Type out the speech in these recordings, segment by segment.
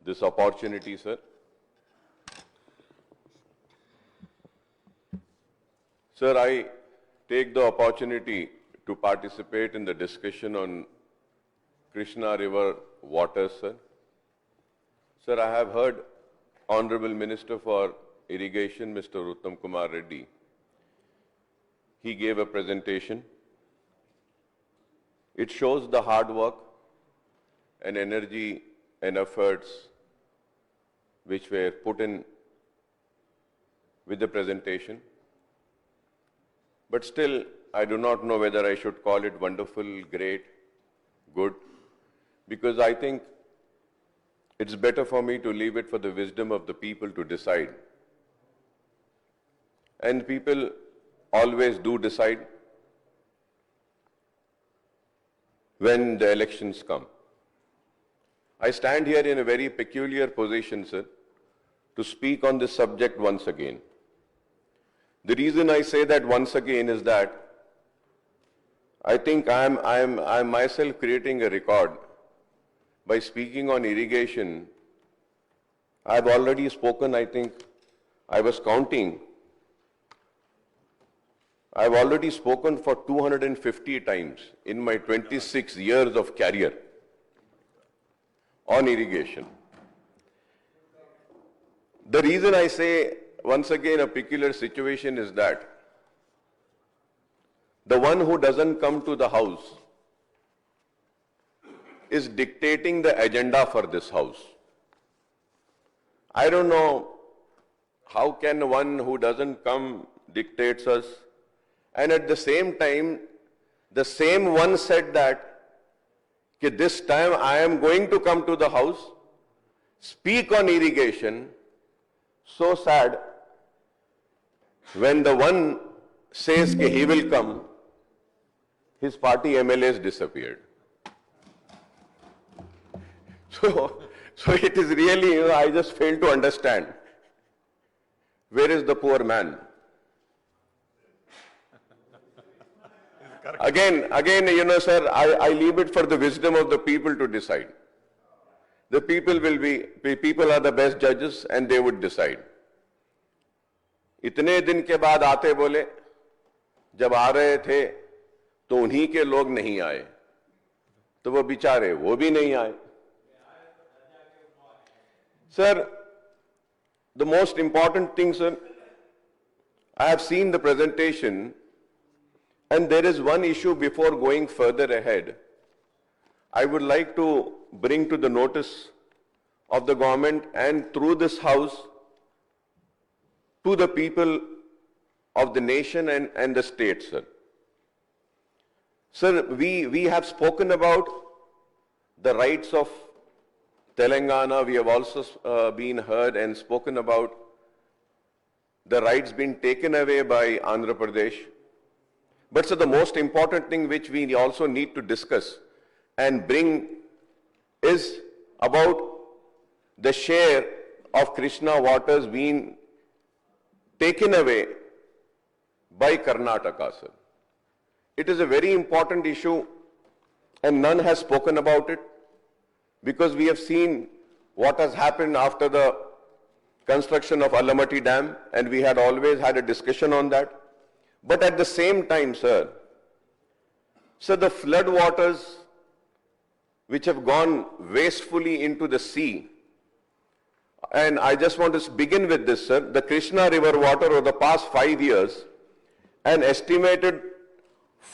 this opportunity, sir. Sir, I take the opportunity to participate in the discussion on Krishna River water, sir. Sir, I have heard Honorable Minister for Irrigation, Mr. Uttam Kumar Reddy. He gave a presentation. It shows the hard work and energy and efforts which were put in with the presentation. But still, I do not know whether I should call it wonderful, great, good, because I think it's better for me to leave it for the wisdom of the people to decide. And people always do decide when the elections come. I stand here in a very peculiar position, sir, to speak on this subject once again. The reason I say that once again is that I think I'm myself creating a record by speaking on irrigation. I've already spoken, I think, I was counting. I've already spoken for 250 times in my 26 years of career on irrigation. The reason I say once again a peculiar situation is that the one who doesn't come to the house is dictating the agenda for this house. I don't know how can one who doesn't come dictates us, and at the same time, the same one said that this time I am going to come to the house, speak on irrigation. So sad when the one says he will come, his party MLAs disappeared. So it is really, I just fail to understand. Where is the poor man? Again, sir, I leave it for the wisdom of the people to decide. The people are the best judges and they would decide. इतने दिन के बाद आते बोले, जब आ रहे थे तो उन्हीं के लोग नहीं आए, तो वो बेचारे वो भी नहीं आए. Sir, the most important thing, sir, I have seen the presentation, and there is one issue before going further ahead. I would like to bring to the notice of the government and through this house to the people of the nation and the state, sir. Sir, we have spoken about the rights of Telangana. We have also been heard and spoken about the rights being taken away by Andhra Pradesh. But sir, the most important thing which we also need to discuss and bring is about the share of Krishna waters being taken away by Karnataka, sir. It is a very important issue and none has spoken about it, because we have seen what has happened after the construction of Alamatti Dam, and we had always had a discussion on that. But at the same time, sir, the flood waters which have gone wastefully into the sea, and I just want to begin with this, sir. The Krishna River water over the past 5 years, an estimated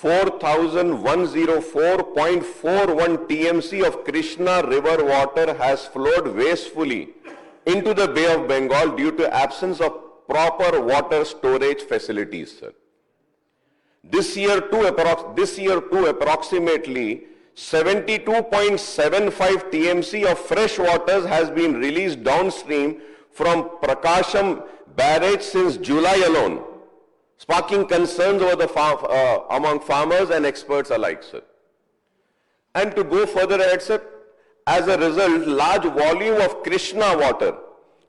4,104.41 TMC of Krishna River water has flowed wastefully into the Bay of Bengal due to absence of proper water storage facilities, sir. This year too, approximately 72.75 TMC of fresh waters has been released downstream from Prakasham barrage since July alone, sparking concerns over among farmers and experts alike, sir. And to go further ahead, sir, as a result, large volume of Krishna water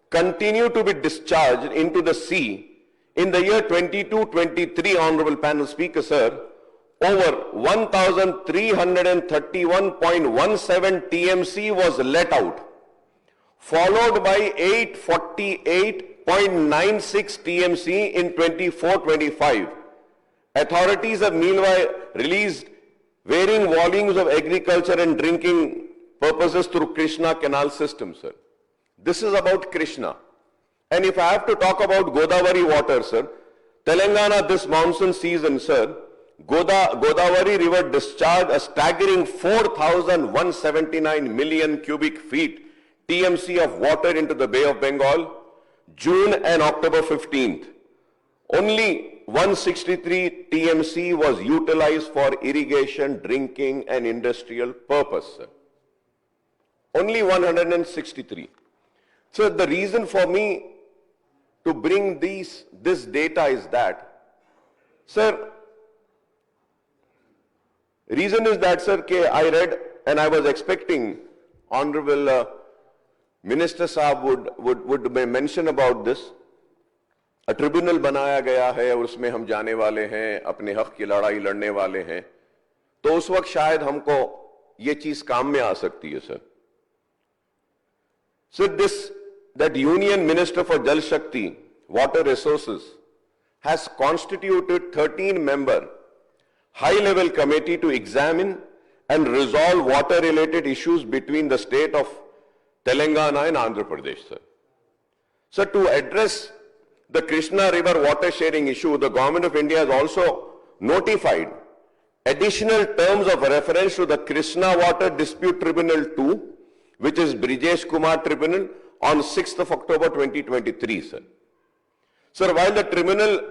continue to be discharged into the sea. In the year 22-23, Honorable Panel Speaker, sir, over 1,331.17 TMC was let out. followed by 848.96 TMC in 24-25. Authorities have meanwhile released varying volumes of agriculture and drinking purposes through Krishna canal system, sir. This is about Krishna. And if I have to talk about Godavari water, sir, Telangana this monsoon season, sir, Godavari river discharged a staggering 4,179 million cubic feet TMC of water into the Bay of Bengal, June and October 15th. Only 163 TMC was utilized for irrigation, drinking and industrial purpose, sir. Only 163. So the reason for me to bring this data is that, sir, reason is that, sir, I read and I was expecting Honorable Minister Saab would mention about this. A tribunal बनाया गया है और उसमें हम जाने वाले हैं, अपने हक की लड़ाई लड़ने वाले हैं, तो उस वक्त शायद हमको ये चीज काम में आ सकती है, sir. So that Union Minister for Jal Shakti, Water Resources, has constituted 13-member high-level committee to examine and resolve water-related issues between the state of Telangana and Andhra Pradesh, sir. So to address the Krishna River water sharing issue, the Government of India has also notified additional terms of reference to the Krishna Water Dispute Tribunal 2, which is Brijesh Kumar Tribunal, on 6th of October 2023, sir. Sir, while the tribunal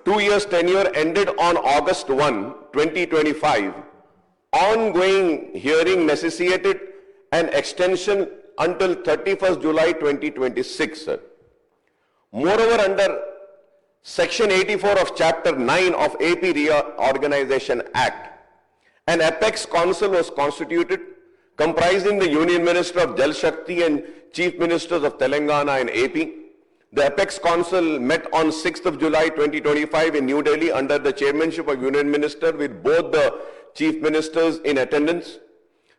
2 years tenure ended on August 1, 2025, ongoing hearing necessitated an extension until 31st July 2026, sir. Moreover, under Section 84 of Chapter 9 of AP Reorganization Act, an Apex Council was constituted comprising the Union Minister of Jal Shakti and Chief Ministers of Telangana and AP. The Apex Council met on 6th of July 2025 in New Delhi under the chairmanship of Union Minister with both the Chief Ministers in attendance.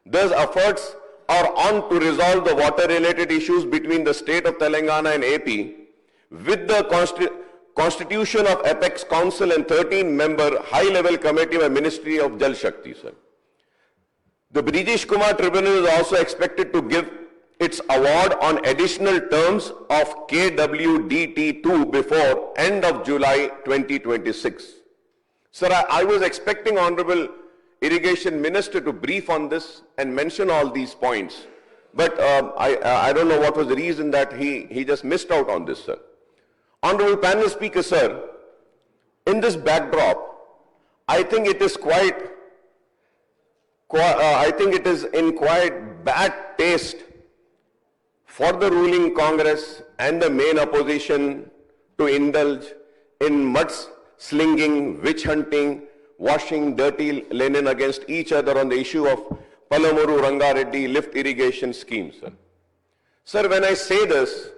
Thus, efforts are on to resolve the water-related issues between the state of Telangana and AP with the constitution of Apex Council and 13-member high-level committee by Ministry of Jal Shakti, sir. The Brijesh Kumar Tribunal is also expected to give its award on additional terms of KWDT2 before end of July 2026. Sir, I was expecting Honorable Irrigation Minister to brief on this and mention all these points. But I don't know what was the reason that he just missed out on this, sir. Honorable Panel Speaker, sir, in this backdrop, I think it is in quite bad taste for the ruling Congress and the main opposition to indulge in mudslinging, witch hunting, washing dirty linen against each other on the issue of Palamuru Rangareddy lift irrigation scheme, sir. Sir, when I say this,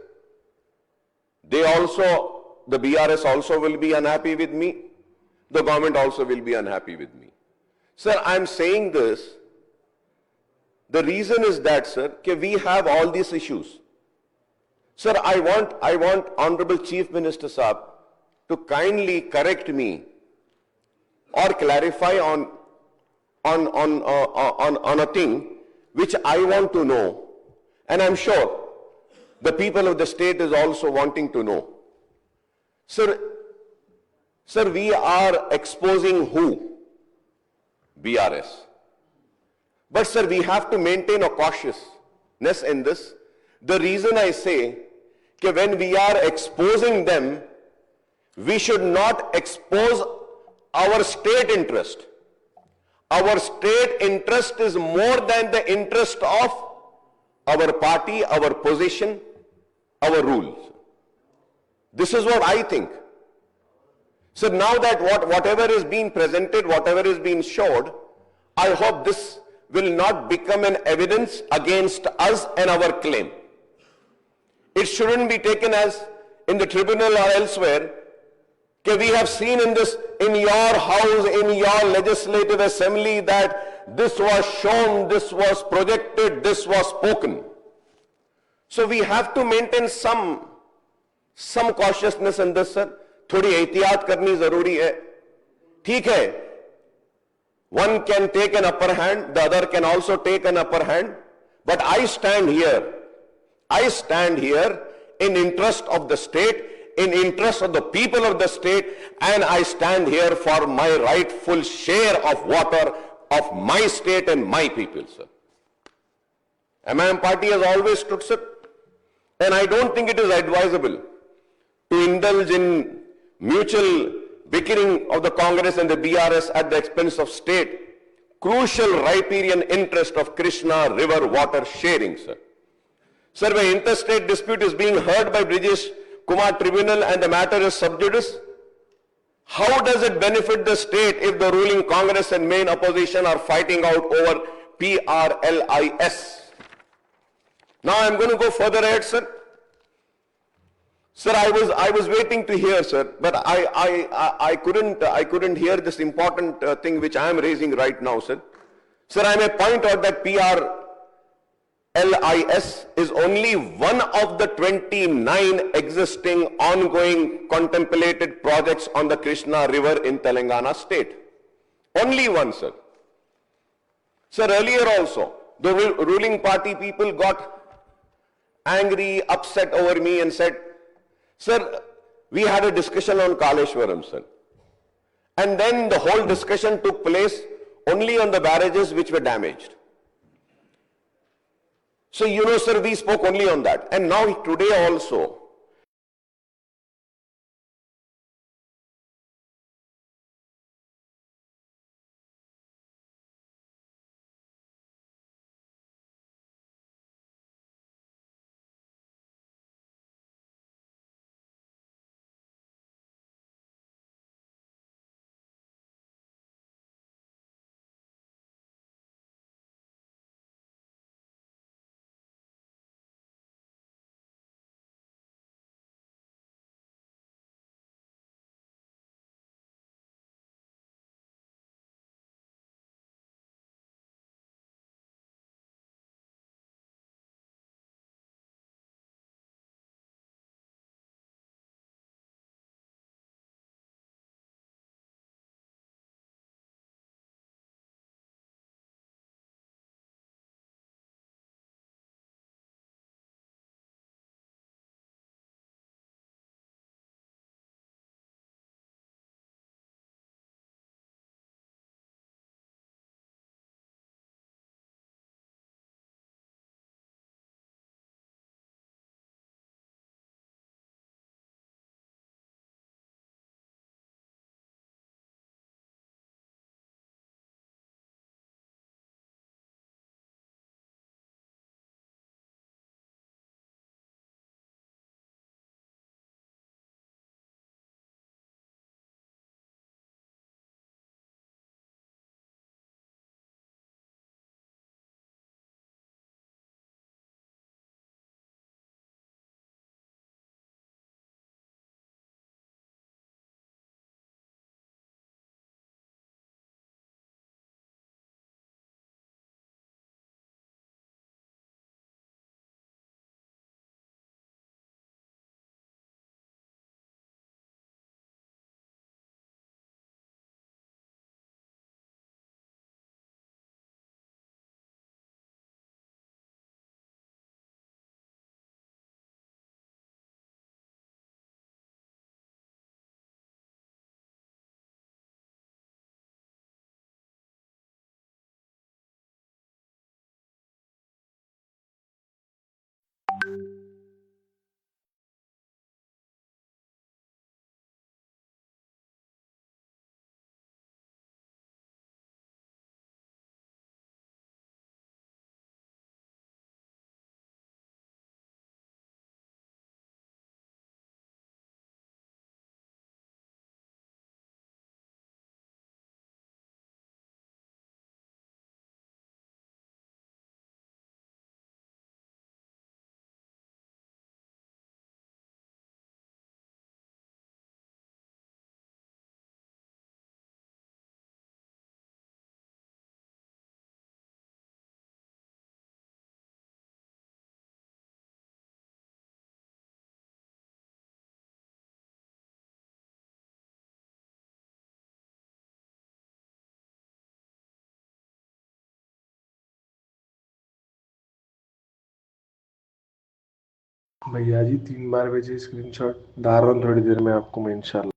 the BRS also will be unhappy with me. The government also will be unhappy with me. Sir, I'm saying this. The reason is that, sir, we have all these issues. Sir, I want Honorable Chief Minister Saab to kindly correct me or clarify on a thing which I want to know, and I'm sure the people of the state is also wanting to know. Sir, we are exposing who? BRS. But sir, we have to maintain a cautiousness in this. The reason I say that when we are exposing them, we should not expose our state interest. Our state interest is more than the interest of our party, our position, our rules. This is what I think. So now that whatever is being presented, whatever is being showed, I hope this will not become an evidence against us and our claim. It shouldn't be taken as in the tribunal or elsewhere that we have seen in your house, in your legislative assembly, that this was shown, this was projected, this was spoken. So we have to maintain some cautiousness in this, sir. थोड़ी एहतियात करनी जरूरी है. ठीक है, one can take an upper hand, the other can also take an upper hand. But I stand here in interest of the state, in interest of the people of the state, and I stand here for my rightful share of water of my state and my people, sir. MIM party has always stood, sir, and I don't think it is advisable to indulge in mutual bickering of the Congress and the BRS at the expense of state crucial riparian interest of Krishna river water sharing, sir. Sir, when interstate dispute is being heard by Brijesh Kumar Tribunal and the matter is sub judice, how does it benefit the state if the ruling Congress and main opposition are fighting out over PRLIS? Now I'm going to go further ahead, sir. Sir, I was waiting to hear, sir, but I couldn't hear this important thing which I am raising right now, sir. Sir, I may point out that PRLIS is only one of the 29 existing ongoing contemplated projects on the Krishna River in Telangana state. Only one, sir. Sir, earlier also, the ruling party people got angry, upset over me and said, sir, we had a discussion on Kaleshwaram, sir. And then the whole discussion took place only on the barrages which were damaged. So, you know, sir, we spoke only on that. And now today also, भैया जी 3 बार भेजे screenshot डाल रहा हूँ थोड़ी देर में आपको मैं इंशाल्लाह।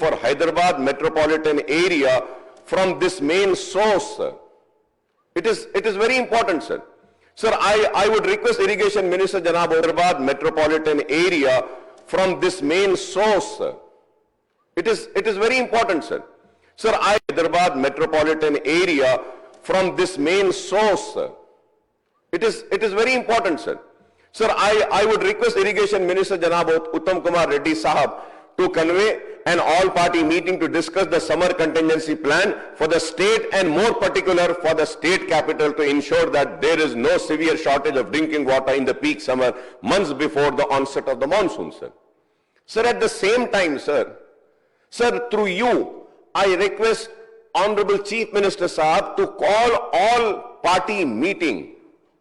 For Hyderabad metropolitan area from this main source, sir. It is very important, sir. Sir, I would request Irrigation Minister Janab Hyderabad metropolitan area from this main source, sir. It is very important, sir. Sir, Hyderabad metropolitan area from this main source, sir. It is very important, sir. Sir, I would request Irrigation Minister Janab Uttam Kumar Reddy Sahab to convey an all-party meeting to discuss the summer contingency plan for the state and more particular for the state capital to ensure that there is no severe shortage of drinking water in the peak summer months before the onset of the monsoon, sir. Sir, at the same time, sir, through you, I request Honorable Chief Minister Sahab to call all party meeting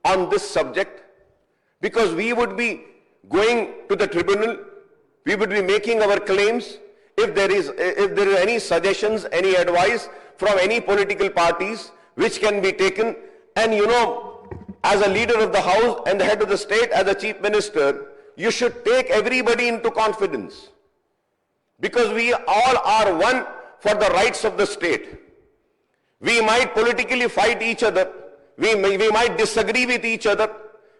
on this subject, because we would be going to the tribunal, we would be making our claims. If there is any suggestions, any advice from any political parties which can be taken, and as a leader of the house and the head of the state, as a chief minister, you should take everybody into confidence, because we all are one for the rights of the state. We might politically fight each other, we might disagree with each other,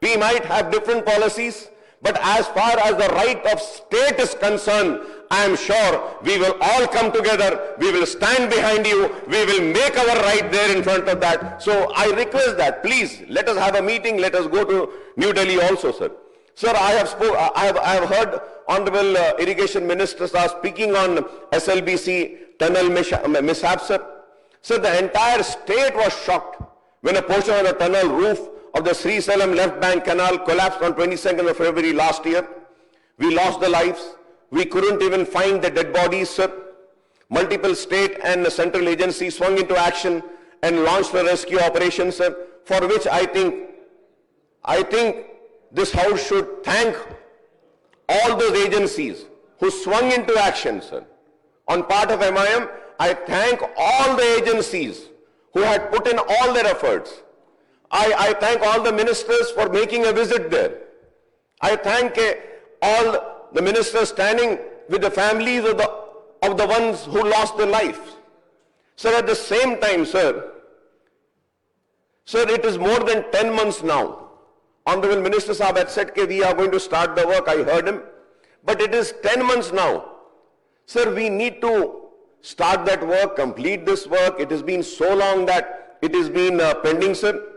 we might have different policies, but as far as the right of state is concerned, I am sure we will all come together, we will stand behind you, we will make our right there in front of that. So I request that, please, let us have a meeting, let us go to New Delhi also, sir. Sir, I have heard Honorable Irrigation Minister speaking on SLBC tunnel mishap, sir. Sir, the entire state was shocked when a portion of the tunnel roof of the Sri Salem left bank canal collapsed on 22nd of February last year. We lost the lives. We couldn't even find the dead bodies, sir. Multiple state and central agencies swung into action and launched a rescue operation, sir, for which I think this house should thank all those agencies who swung into action, sir. On part of MIM, I thank all the agencies who had put in all their efforts. I thank all the ministers for making a visit there. I thank all the ministers standing with the families of the ones who lost their lives. Sir, at the same time, sir, it is more than 10 months now. Honorable Minister Sahab had said that we are going to start the work. I heard him. But it is 10 months now. Sir, we need to start that work, complete this work. It has been so long that it has been pending, sir.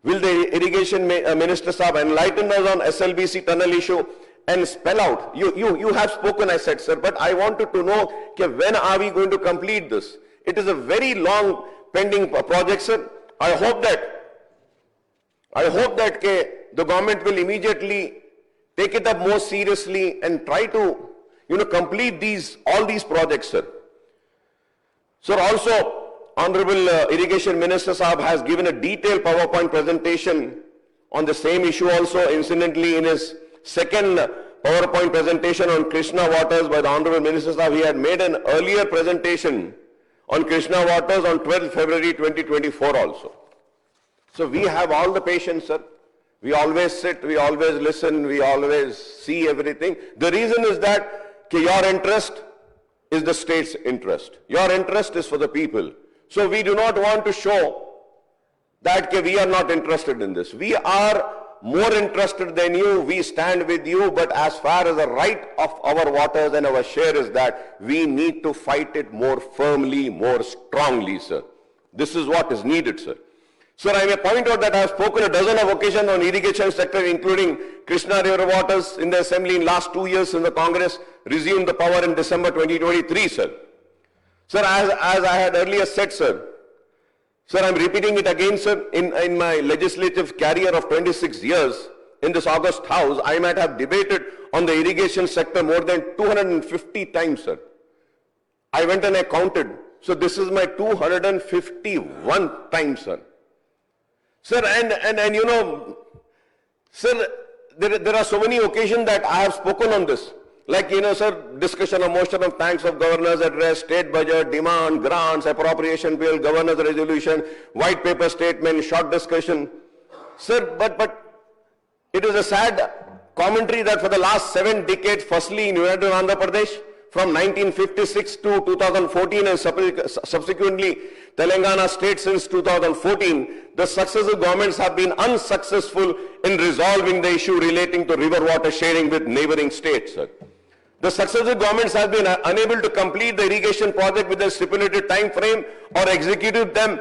Will the Irrigation Minister Sahab enlighten us on SLBC tunnel issue and spell out? You have spoken, I said, sir, but I wanted to know when are we going to complete this? It is a very long pending project, sir. I hope that the government will immediately take it up more seriously and try to complete all these projects, sir. Sir, also, Honorable Irrigation Minister Sahab has given a detailed PowerPoint presentation on the same issue also. Incidentally, in his second PowerPoint presentation on Krishna waters by the Honorable Minister Sahab, he had made an earlier presentation on Krishna waters on 12th February 2024 also. So we have all the patience, sir. We always sit, we always listen, we always see everything. The reason is that your interest is the state's interest. Your interest is for the people. So we do not want to show that we are not interested in this. We are more interested than you. We stand with you. But as far as the right of our waters and our share is that, we need to fight it more firmly, more strongly, sir. This is what is needed, sir. Sir, I may point out that I have spoken a dozen of occasions on irrigation sector, including Krishna River waters in the Assembly in last 2 years since the Congress resumed the power in December 2023, sir. Sir, as I had earlier said, sir, I am repeating it again, sir, in my legislative career of 26 years, in this August house, I might have debated on the irrigation sector more than 250 times, sir. I went and I counted. So this is my 251 times, sir. Sir, and you know, sir, there are so many occasions that I have spoken on this. Like, you know, sir, discussion of motion of thanks of governor's address, state budget, demand, grants, appropriation bill, governor's resolution, white paper statement, short discussion. Sir, but it is a sad commentary that for the last 7 decades, firstly in United Andhra Pradesh, from 1956 to 2014 and subsequently Telangana state since 2014, the successive governments have been unsuccessful in resolving the issue relating to river water sharing with neighboring states, sir. The successive governments have been unable to complete the irrigation project with a stipulated time frame or execute them.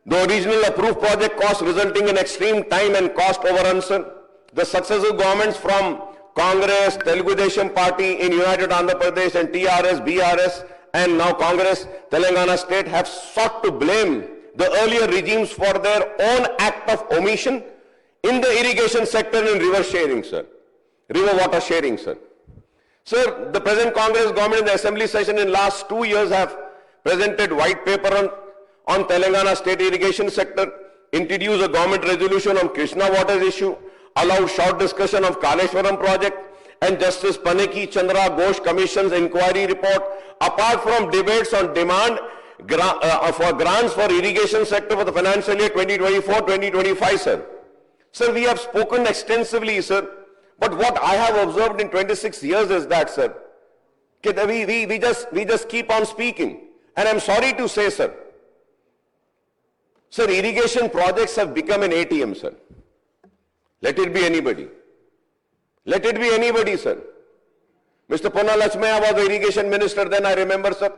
The original approved project cost resulting in extreme time and cost overruns, sir. The successive governments from Congress, Telugu Desam Party in United Andhra Pradesh and TRS, BRS and now Congress, Telangana state have sought to blame the earlier regimes for their own act of omission in the irrigation sector and river sharing, sir. River water sharing, sir. Sir, the present Congress government in the assembly session in last 2 years have presented white paper on Telangana state irrigation sector, introduced a government resolution on Krishna water issue, allowed short discussion of Kaleshwaram project and Justice Paneki Chandra Ghosh Commission's inquiry report. Apart from debates on demand for grants for irrigation sector for the financial year 2024-2025, sir. Sir, we have spoken extensively, sir. But what I have observed in 26 years is that, sir, we just keep on speaking. And I'm sorry to say, sir, irrigation projects have become an ATM, sir. Let it be anybody. Let it be anybody, sir. Mr. Ponna Lakshmaya was the irrigation minister then, I remember, sir.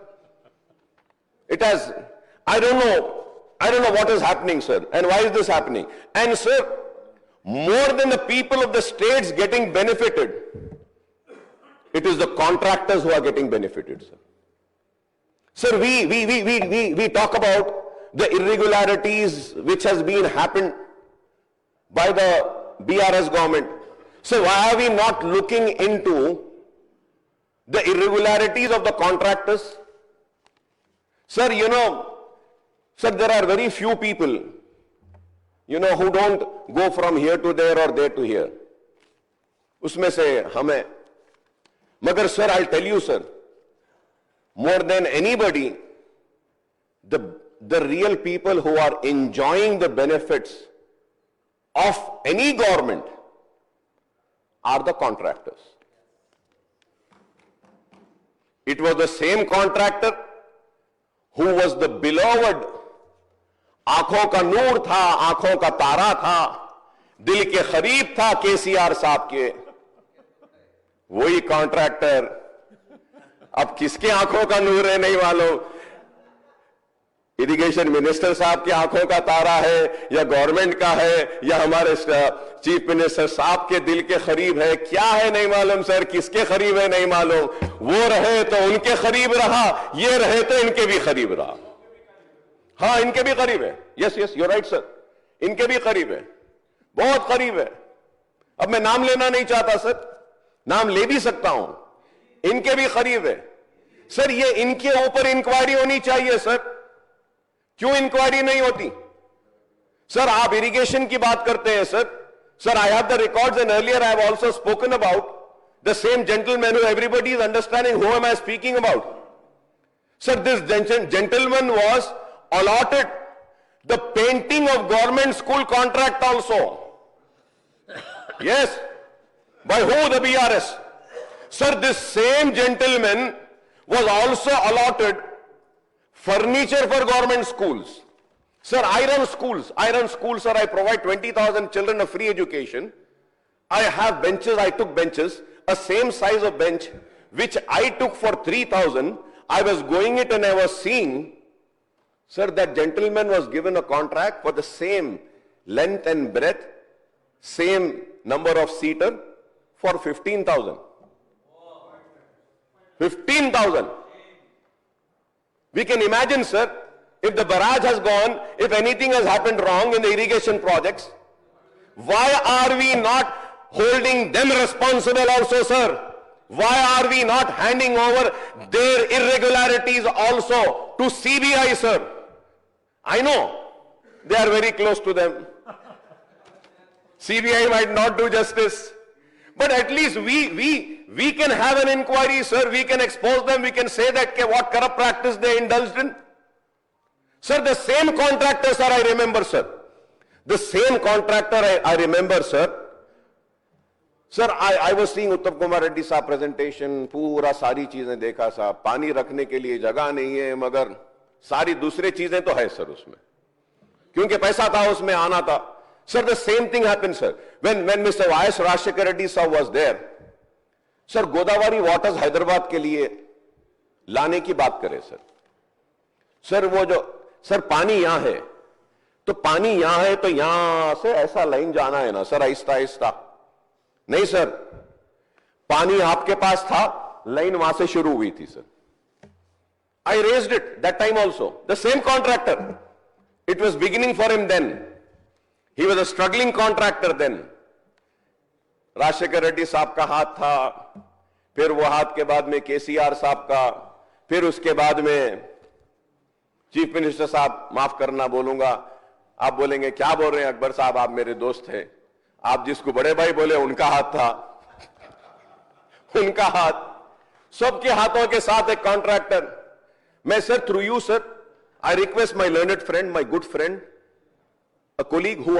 It has, I don't know what is happening, sir, and why is this happening. And, sir, more than the people of the states getting benefited, it is the contractors who are getting benefited, sir. Sir, we talk about the irregularities which has been happened by the BRS government. So why are we not looking into the irregularities of the contractors? Sir, you know, sir, there are very few people, you know, who don't go from here to there or there to here. Usme se hame. Magar, sir, I'll tell you, sir, more than anybody, the real people who are enjoying the benefits of any government are the contractors. It was the same contractor who was the beloved, आंखों का नूर था, आंखों का तारा था, दिल के करीब था केसीआर साहब के, वही कॉन्ट्रैक्टर अब किसके आंखों का नूर है नहीं मालूम, इरिगेशन मिनिस्टर साहब की आंखों का तारा है या गवर्नमेंट का है या हमारे चीफ मिनिस्टर साहब के दिल के करीब है, क्या है नहीं मालूम सर, किसके करीब है नहीं मालूम, वो रहे तो उनके करीब रहा, ये रहे तो इनके भी करीब रहा। हाँ, इनके भी करीब है, yes yes you right sir, इनके भी करीब है, बहुत करीब है। अब मैं नाम लेना नहीं चाहता सर, नाम ले भी सकता हूं, इनके भी करीब है सर। ये इनके ऊपर इंक्वायरी होनी चाहिए सर, क्यों इंक्वायरी नहीं होती सर? आप इरिगेशन की बात करते हैं sir. Sir, I have the records and earlier I have also spoken about the same gentleman who everybody is understanding who am I speaking about. Sir, this gentleman was allotted the painting of government school contract also. Yes. By who? The BRS. Sir, this same gentleman was also allotted furniture for government schools. Sir, I run schools, sir, I provide 20,000 children a free education. I have benches, I took benches, a same size of bench, which I took for 3,000. I was going it and I was seeing, sir, that gentleman was given a contract for the same length and breadth, same number of seater for 15,000. 15,000. We can imagine, sir, if the barrage has gone, if anything has happened wrong in the irrigation projects, why are we not holding them responsible also, sir. Why are we not handing over their irregularities also to CBI, sir? I know they are very close to them. CBI might not do justice, but at least we can have an inquiry, sir. We can expose them. We can say that what corrupt practice they indulged in. Sir, the same contractor, sir, I remember, sir. The same contractor, I remember, sir. Sir, I was seeing Uttam Kumar Reddy साहब presentation, पूरा सारी चीजें देखा साहब, पानी रखने के लिए जगह नहीं है, मगर सारी दूसरी चीजें तो है सर उसमें, क्योंकि पैसा था उसमें आना था. Sir, the same thing happened, sir. When Mr. Y.S. Rajshekar Reddy sir was there, sir, Godavari waters Hyderabad के लिए लाने की बात करें सर. सर वो जो सर पानी यहां है, तो पानी यहां है तो यहां से ऐसा लाइन जाना है ना सर, आहिस्ता आहिस्ता. नहीं सर, पानी आपके पास था, लाइन वहां से शुरू हुई थी sir. I raised it that time also. The same contractor. It was beginning for him then. He was a struggling contractor then. Rajasekhar Reddy साहब का हाथ था, फिर वो हाथ के बाद में केसीआर साहब का, फिर उसके बाद में चीफ मिनिस्टर साहब, माफ करना बोलूंगा, आप बोलेंगे क्या बोल रहे हैं अकबर साहब, आप मेरे दोस्त हैं. आप जिसको बड़े भाई बोले उनका हाथ था, उनका हाथ, सबके हाथों के साथ एक कॉन्ट्रैक्टर. मैं sir through you sir, I request my learned friend, my good friend, a colleague who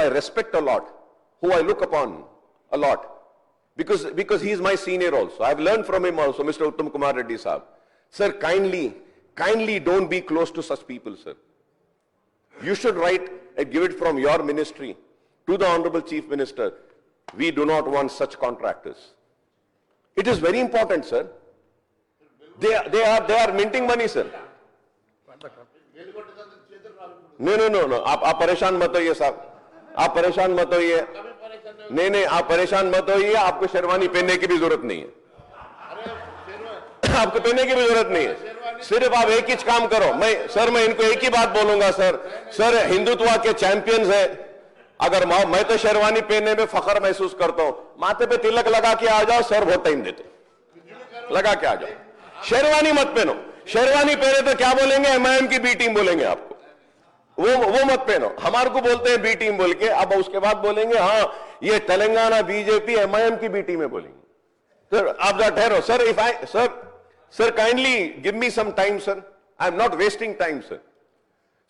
I respect a lot, who I look upon a lot, because he is my senior also. I have learned from him also, Mr. Uttam Kumar Reddy Sahab. Sir, kindly don't be close to such people, sir. You should write and give it from your ministry to the Honorable Chief Minister. We do not want such contractors. It is very important, sir. They are minting money, sir. No. आप परेशान मत होइए साहब, आप परेशान मत होइए. नहीं, आप परेशान मत होइए. आपको शेरवानी पहनने की भी जरूरत नहीं है. आपको पहनने की भी जरूरत नहीं है. सिर्फ आप एक ही काम करो. मैं इनको एक ही बात बोलूंगा सर, हिंदुत्व के चैंपियंस है. अगर मैं तो शेरवानी पहनने में फख्र महसूस करता हूं. माथे पे तिलक लगा के आ जाओ सर, बहुत टाइम देते, लगा के आ जाओ. शेरवानी मत पहनो. शेरवानी पहने तो क्या बोलेंगे, एमआईएम की बी टीम बोलेंगे आपको. वो मत पहनो. हमारे को बोलते हैं बी टीम बोल के, अब उसके बाद बोलेंगे हाँ ये तेलंगाना बीजेपी एमआईएम की बी टीम में बोलेंगे. सर आप जा ठहरो sir. If I sir kindly give me some time sir. I am not wasting time sir.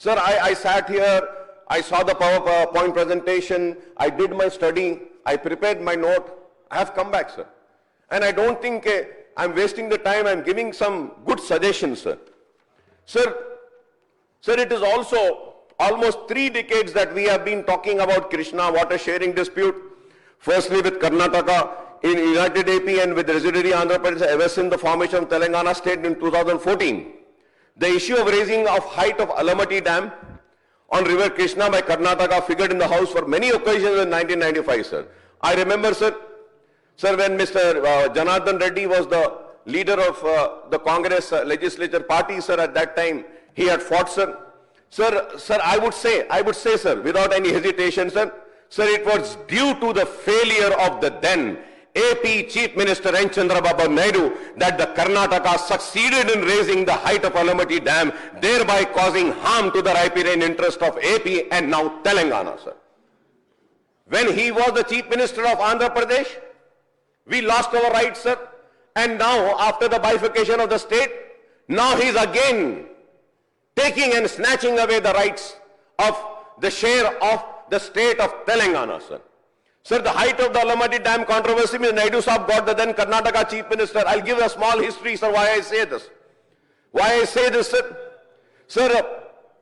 Sir, I sat here, I saw the PowerPoint presentation, I did my study, I prepared my note, I have come back, sir. And I don't think I'm wasting the time, I'm giving some good suggestions, sir. Sir, it is also almost 3 decades that we have been talking about Krishna water sharing dispute. Firstly with Karnataka, in United AP and with residuary Andhra Pradesh ever since the formation of Telangana state in 2014. The issue of raising of height of Alamatti Dam on river Krishna by Karnataka figured in the House for many occasions in 1995, sir. I remember, sir, when Mr. Janardhan Reddy was the leader of the Congress legislature party, sir, at that time, he had fought, sir. Sir, I would say, sir, without any hesitation, sir, it was due to the failure of the then AP Chief Minister N. Chandrababu Naidu that the Karnataka succeeded in raising the height of Alamatti Dam, thereby causing harm to the riparian interest of AP and now Telangana, sir. When he was the Chief Minister of Andhra Pradesh, we lost our rights, sir. And now, after the bifurcation of the state, now he is again taking and snatching away the rights of the share of the state of Telangana, sir. Sir, the height of the Alamatti Dam controversy, Mr. Naidu Sahab got the then Karnataka Chief Minister. I'll give a small history, sir, why I say this. Sir,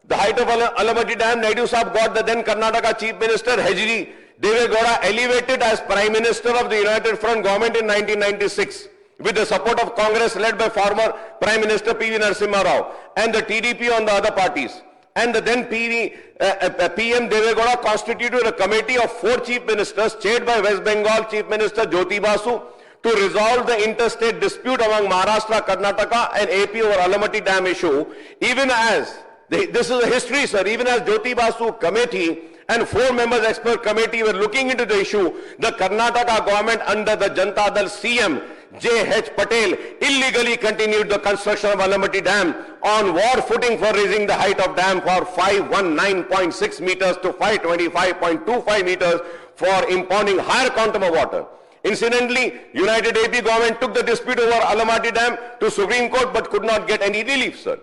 the height of Alamatti Dam, Naidu Sahab got the then Karnataka Chief Minister, H.D. Devegowda, elevated as Prime Minister of the United Front government in 1996 with the support of Congress led by former Prime Minister P.V. Narasimha Rao and the TDP on the other parties. And the then PM Devegowda constituted a committee of 4 chief ministers chaired by West Bengal Chief Minister Jyoti Basu to resolve the interstate dispute among Maharashtra, Karnataka and AP over Alamatti Dam issue. Even as, this is a history, sir, even as Jyoti Basu committee and 4 members expert committee were looking into the issue, the Karnataka government under the Janata Dal CM J.H. Patel illegally continued the construction of Alamatti Dam on war footing for raising the height of dam for 519.6 meters to 525.25 meters for impounding higher quantum of water. Incidentally, United AP government took the dispute over Alamatti Dam to Supreme Court but could not get any relief, sir.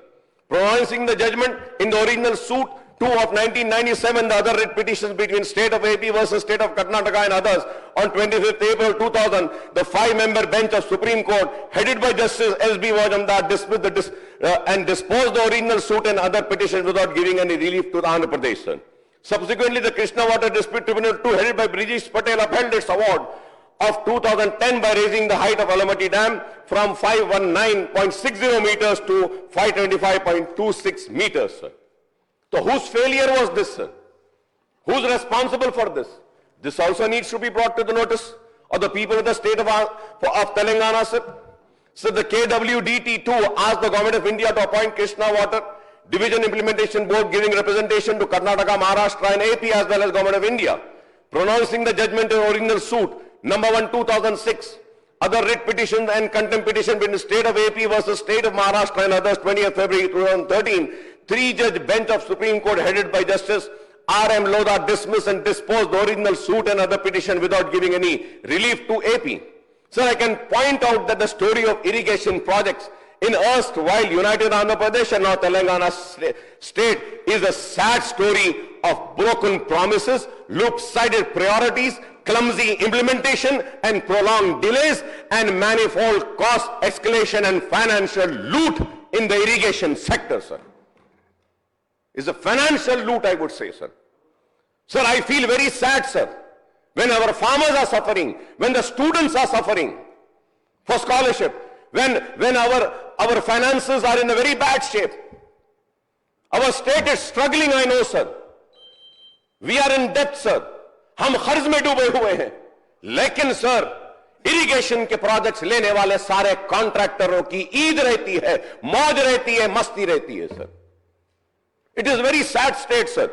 Pronouncing the judgment in the original suit 2 of 1997, the other writ petitions between State of AP versus State of Karnataka and others, on 25th April 2000, the 5-member bench of Supreme Court, headed by Justice S.B. Vajamdar, dismissed and disposed the original suit and other petitions without giving any relief to the Andhra Pradesh, sir. Subsequently, the Krishna Water Dispute Tribunal 2, headed by Brijesh Patel, upheld its award of 2010 by raising the height of Alamatti Dam from 519.60 meters to 525.26 meters, sir. So whose failure was this, sir? Who's responsible for this? This also needs to be brought to the notice of the people of the state of Telangana, sir. So the KWDT2 asked the Government of India to appoint Krishna Water Division Implementation Board giving representation to Karnataka, Maharashtra and AP as well as Government of India. Pronouncing the judgment in original suit number 1 2006, other writ petitions and contempt petition between the State of AP versus State of Maharashtra and others 20th February 2013, 3-judge bench of Supreme Court headed by Justice R.M. Lodha dismissed and disposed the original suit and other petition without giving any relief to AP. So I can point out that the story of irrigation projects in erstwhile United Andhra Pradesh and now Telangana state is a sad story of broken promises, loop-sided priorities, clumsy implementation and prolonged delays and manifold cost escalation and financial loot in the irrigation sector, sir. It's a financial loot, I would say, sir. Sir, I feel very sad, sir, when our farmers are suffering, when the students are suffering for scholarship, when our finances are in a very bad shape. Our state is struggling, I know, sir. We are in debt, sir. हम खर्च में डूबे हुए हैं, लेकिन sir irrigation के projects लेने वाले सारे कॉन्ट्रैक्टरों की ईद रहती है, मौज रहती है, मस्ती रहती है, sir. It is very sad state, sir.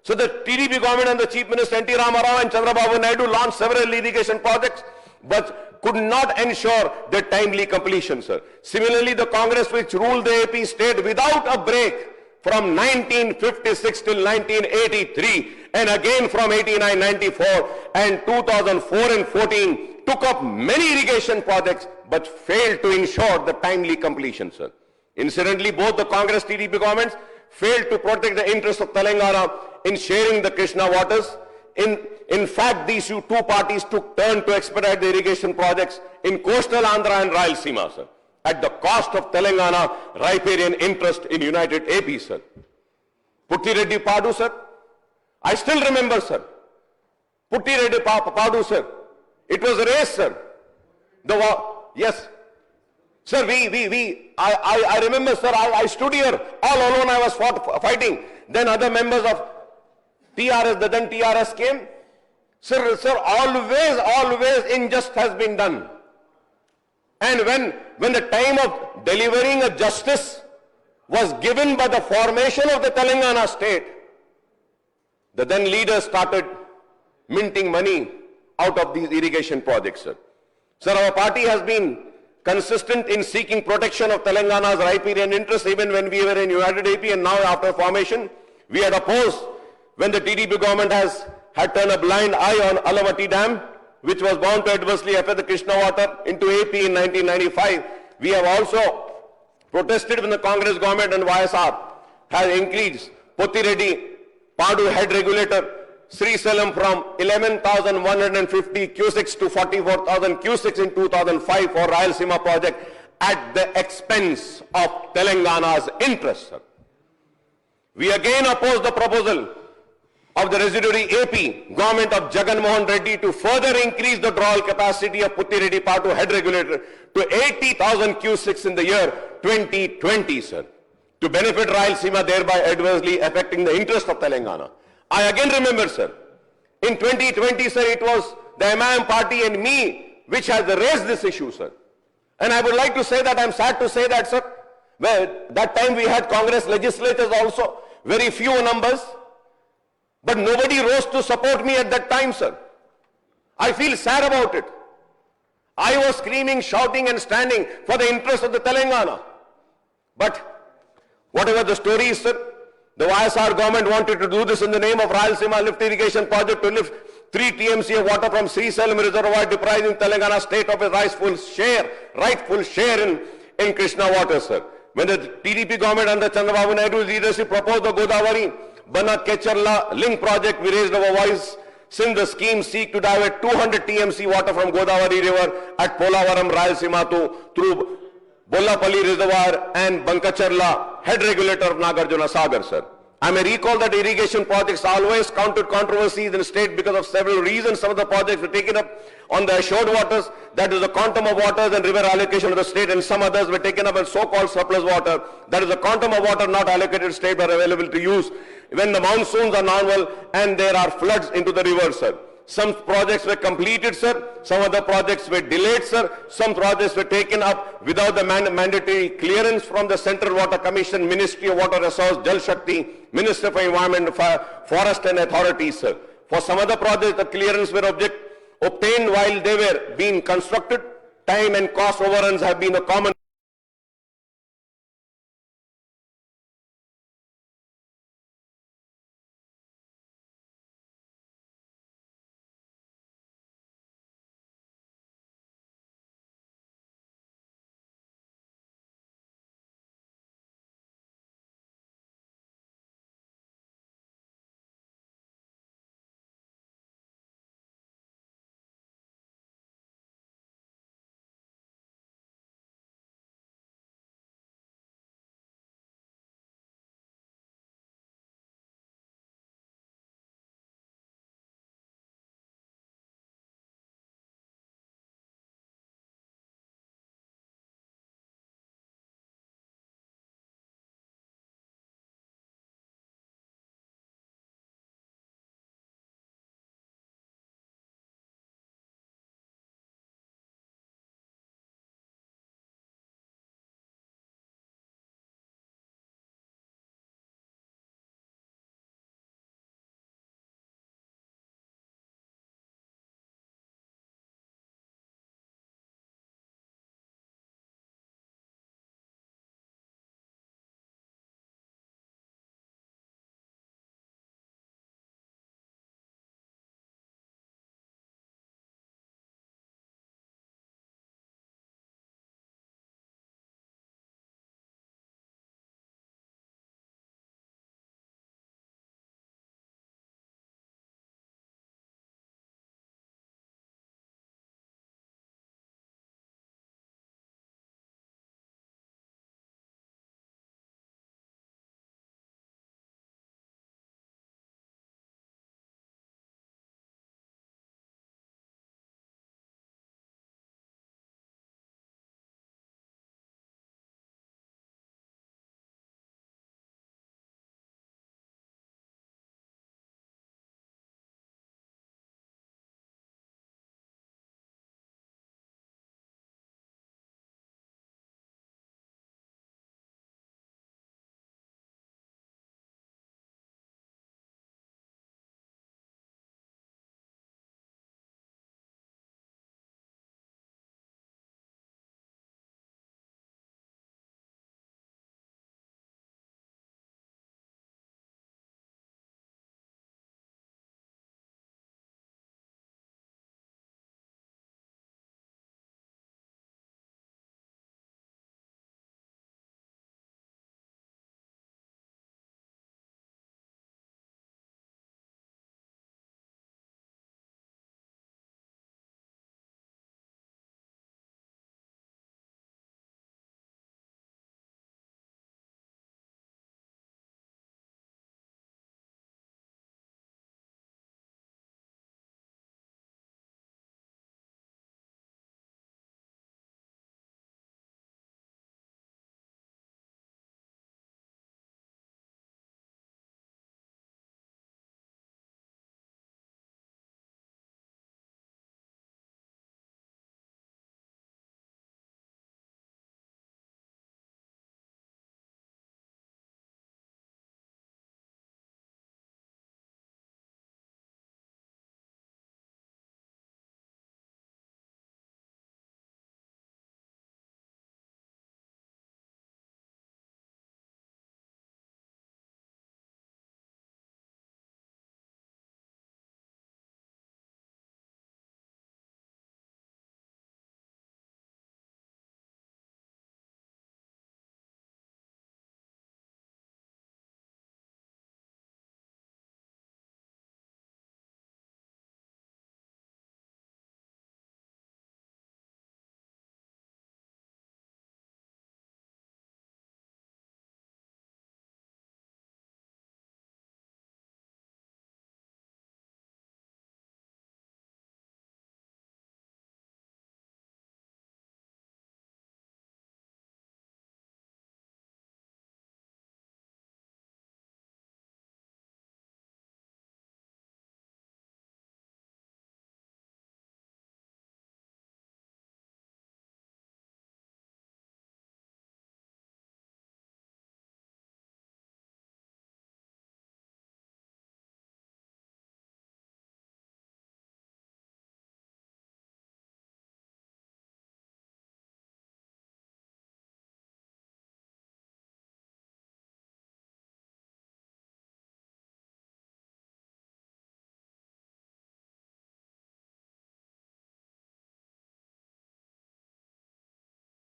So the TDP government and the Chief Minister N.T. Rama Rao and Chandrababu Naidu launched several irrigation projects, but could not ensure their timely completion, sir. Similarly, the Congress which ruled the AP state without a break from 1956 till 1983 and again from 89-94 and 2004 and 14 took up many irrigation projects but failed to ensure the timely completion, sir. Incidentally, both the Congress TDP governments failed to protect the interests of Telangana in sharing the Krishna waters. In fact, these two parties took turn to expedite the irrigation projects in coastal Andhra and Rayalaseema, sir, at the cost of Telangana riparian interest in United AP, sir. Putti Reddy Padu, sir. I still remember, sir. Putti Reddy Padu, sir. It was a race, sir. Yes. Sir, I remember, sir, I stood here all alone, I was fighting. Then other members of TRS, the then TRS came. Sir, always injustice has been done. And when the time of delivering a justice was given by the formation of the Telangana state, the then leaders started minting money out of these irrigation projects, sir. Sir, our party has been consistent in seeking protection of Telangana's riparian interests even when we were in United AP and now after formation. We had opposed when the TDP government had turned a blind eye on Alamatti Dam, which was bound to adversely affect the Krishna water into AP in 1995. We have also protested when the Congress government and YSR has increased Putti Reddy Padu head regulator Srisalam from 11,150 cusics to 44,000 cusics in 2005 for Rayalaseema project at the expense of Telangana's interests, sir. We again oppose the proposal of the residuary AP government of Jagan Mohan Reddy to further increase the drawal capacity of Putti Reddy Padu head regulator to 80,000 cusics in the year 2020, sir, to benefit Rayalaseema, thereby adversely affecting the interest of Telangana. I again remember, sir, in 2020, sir, it was the MIM party and me which has raised this issue, sir. And I would like to say that, I'm sad to say that, sir, well, that time we had Congress legislators also, very few numbers. But nobody rose to support me at that time, sir. I feel sad about it. I was screaming, shouting and standing for the interest of the Telangana. But whatever the story is, sir, the YSR government wanted to do this in the name of Rayalaseema Lift Irrigation Project to lift 3 TMC of water from Srisailam Reservoir, depriving Telangana state of its rightful share in Krishna water, sir. When the TDP government under Chandrababu Naidu's leadership proposed the Godavari Bana Kecharla link project, we raised our voice. Since the scheme seek to divert 200 TMC water from Godavari River at Polavaram, Rayalaseema through Bollapalli Reservoir and Bankacharla, head regulator of Nagarjuna Sagar, sir. I may recall that irrigation projects always countered controversies in the state because of several reasons. Some of the projects were taken up on the assured waters, that is the quantum of waters and river allocation of the state, and some others were taken up as so-called surplus water, that is the quantum of water not allocated to state but available to use when the monsoons are normal and there are floods into the rivers, sir. Some projects were completed, sir. Some other projects were delayed, sir. Some projects were taken up without the mandatory clearance from the Central Water Commission, Ministry of Water Resources, Jal Shakti, Minister for Environment, Forest and Authorities, sir. For some other projects, the clearance were obtained while they were being constructed. Time and cost overruns have been a common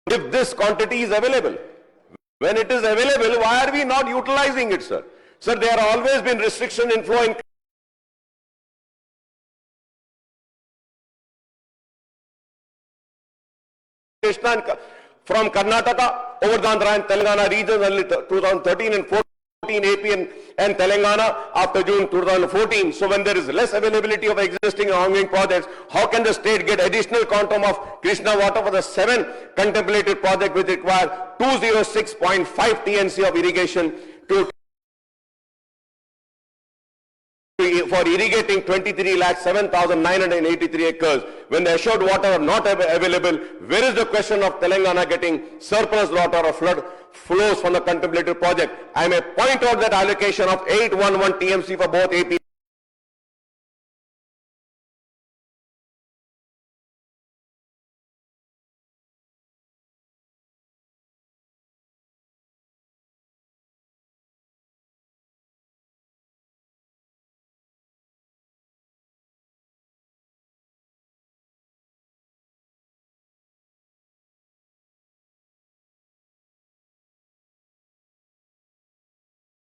if this quantity is available. When it is available, why are we not utilizing it, sir? Sir, there have always been restriction in flow in Krishna from Karnataka over the Andhra and Telangana regions only 2013 and 14 AP and Telangana after June 2014. So when there is less availability of existing and ongoing projects, how can the state get additional quantum of Krishna water for the 7 contemplated projects which require 206.5 TNC of irrigation for irrigating 23,07,983 acres? When the assured water are not available, where is the question of Telangana getting surplus water or flood flows from the contemplated project? I may point out that allocation of 811 TMC for both AP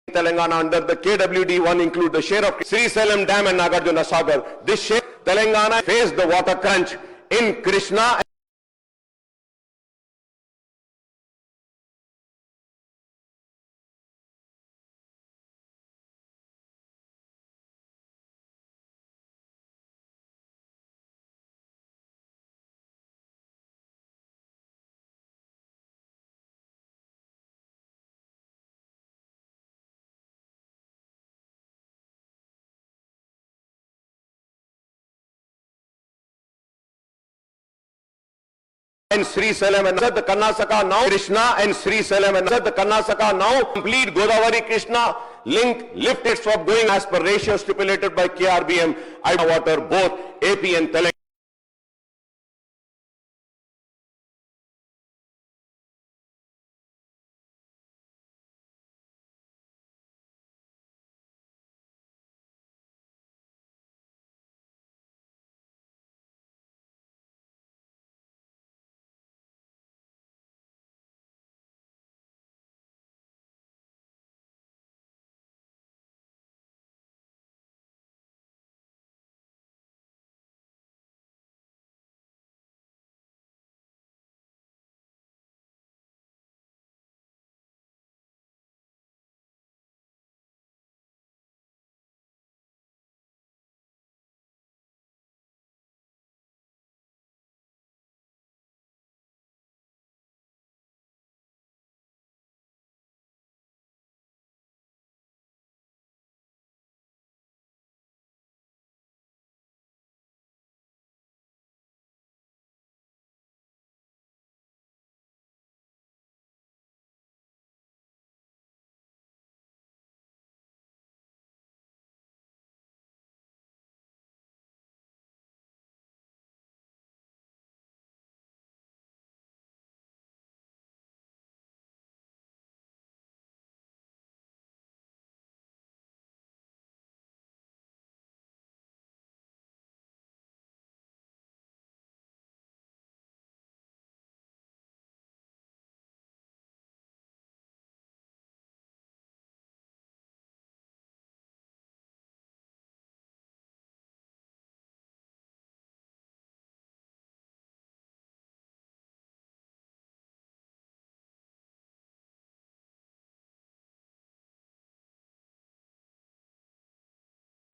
Telangana under the KWD1 include the share of Srisailam Dam and Nagarjuna Sagar. This share, Telangana faced the water crunch in Krishna. And Srisailam and the Karnataka now Krishna and Srisailam and the Karnataka now complete Godavari Krishna link lift its stop going as per ratio stipulated by KRBM. I water both AP and Telangana.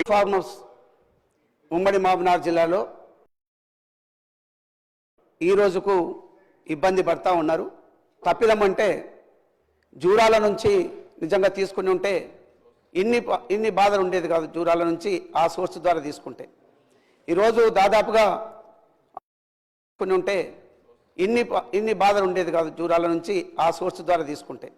Farmers ఉమ్మడి మహబూబ్నగర్ జిల్లాలో ఈ రోజుకు ఇబ్బంది పడతా ఉన్నారు. తప్పిదం అంటే జూరాల నుంచి నిజంగా తీసుకుని ఉంటే ఇన్ని బాధలు ఉండేది కాదు. జూరాల నుంచి ఆ సోర్స్ ద్వారా తీసుకుంటే ఈరోజు దాదాపుగా కొన్ని ఉంటే ఇన్ని బాధలు ఉండేది కాదు. జూరాల నుంచి ఆ సోర్స్ ద్వారా తీసుకుంటే